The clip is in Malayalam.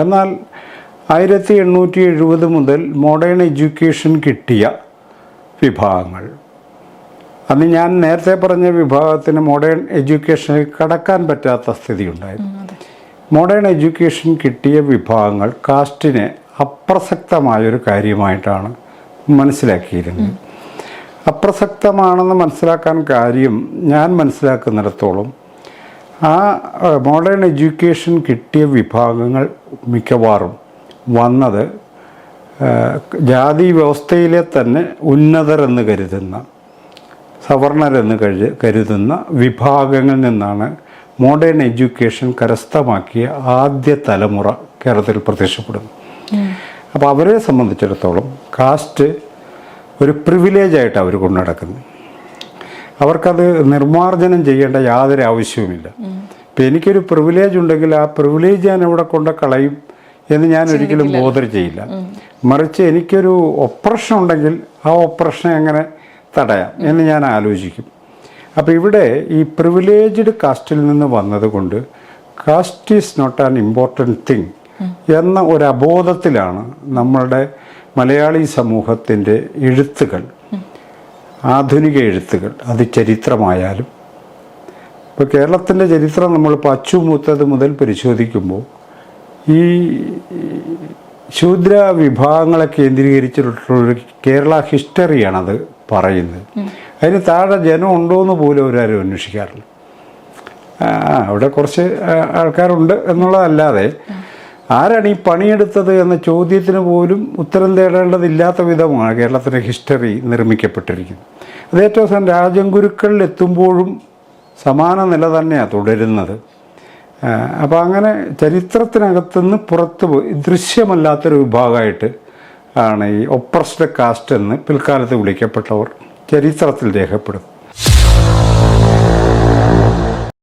എന്നാൽ 1870 മുതൽ മോഡേൺ എഡ്യൂക്കേഷൻ കിട്ടിയ വിഭാഗങ്ങൾ, അന്ന് ഞാൻ നേരത്തെ പറഞ്ഞ വിഭാഗത്തിന് മോഡേൺ എഡ്യൂക്കേഷനിൽ കടക്കാൻ പറ്റാത്ത സ്ഥിതി ഉണ്ടായിരുന്നു. മോഡേൺ എഡ്യൂക്കേഷൻ കിട്ടിയ വിഭാഗങ്ങൾ കാസ്റ്റിനെ അപ്രസക്തമായൊരു കാര്യമായിട്ടാണ് മനസ്സിലാക്കിയിരുന്നത്. അപ്രസക്തമാണെന്ന് മനസ്സിലാക്കാൻ കാര്യം ഞാൻ മനസ്സിലാക്കുന്നിടത്തോളം ആ മോഡേൺ എഡ്യൂക്കേഷൻ കിട്ടിയ വിഭാഗങ്ങൾ മിക്കവാറും വന്നത് ജാതി വ്യവസ്ഥയിലെ തന്നെ ഉന്നതരെന്ന് കരുതുന്ന, സവർണരെന്ന് കരുതുന്ന വിഭാഗങ്ങളിൽ നിന്നാണ് മോഡേൺ എഡ്യൂക്കേഷൻ കരസ്ഥമാക്കിയ ആദ്യ തലമുറ കേരളത്തിൽ പ്രത്യക്ഷപ്പെടുന്നു. അപ്പോൾ അവരെ സംബന്ധിച്ചിടത്തോളം കാസ്റ്റ് ഒരു പ്രിവിലേജായിട്ട് അവർ കൊണ്ടു നടക്കുന്നത്. അവർക്കത് നിർമ്മാർജ്ജനം ചെയ്യേണ്ട യാതൊരു ആവശ്യവുമില്ല. ഇപ്പം എനിക്കൊരു പ്രിവിലേജ് ഉണ്ടെങ്കിൽ ആ പ്രിവിലേജ് ഞാൻ എവിടെ കൊണ്ട് കളയും എന്ന് ഞാൻ ഒരിക്കലും ബോധർ ചെയ്യില്ല. മറിച്ച് എനിക്കൊരു ഒപ്രഷൻ ഉണ്ടെങ്കിൽ ആ ഒപ്രഷനെ എങ്ങനെ തടയാം എന്ന് ഞാൻ ആലോചിക്കും. അപ്പോൾ ഇവിടെ ഈ പ്രിവിലേജ്ഡ് കാസ്റ്റിൽ നിന്ന് വന്നതുകൊണ്ട് caste is not an important thing എന്ന ഒരു അബോധത്തിലാണ് നമ്മളുടെ മലയാളി സമൂഹത്തിൻ്റെ എഴുത്തുകൾ, ആധുനിക എഴുത്തുകൾ, അത് ചരിത്രമായാലും. ഇപ്പോൾ കേരളത്തിൻ്റെ ചരിത്രം നമ്മളിപ്പോൾ അച്ചുമൂത്തത് മുതൽ പരിശോധിക്കുമ്പോൾ ഈ ശൂദ്ര വിഭാഗങ്ങളെ കേന്ദ്രീകരിച്ചിട്ടുള്ളൊരു കേരള ഹിസ്റ്ററിയാണത് പറയുന്നത്. അതിന് താഴെ ജനം ഉണ്ടോ എന്ന് പോലും അവരാരും അന്വേഷിക്കാറില്ല. അവിടെ കുറച്ച് ആൾക്കാരുണ്ട് എന്നുള്ളതല്ലാതെ ആരാണ് ഈ പണിയെടുത്തത് എന്ന ചോദ്യത്തിന് പോലും ഉത്തരം തേടേണ്ടതില്ലാത്ത വിധമാണ് കേരളത്തിൻ്റെ ഹിസ്റ്ററി നിർമ്മിക്കപ്പെട്ടിരിക്കുന്നത്. അത് ഏറ്റവും അവസാനം രാജഗുരുക്കളിൽ എത്തുമ്പോഴും സമാന നില തന്നെയാണ് തുടരുന്നത്. അപ്പോൾ അങ്ങനെ ചരിത്രത്തിനകത്തുനിന്ന് പുറത്ത് പോയി ദൃശ്യമല്ലാത്തൊരു വിഭാഗമായിട്ട് ആണ് ഈ ഒപ്രസ്ഡ് കാസ്റ്റ് എന്ന് പിൽക്കാലത്ത് വിളിക്കപ്പെട്ടവർ ചരിത്രത്തിൽ രേഖപ്പെടും.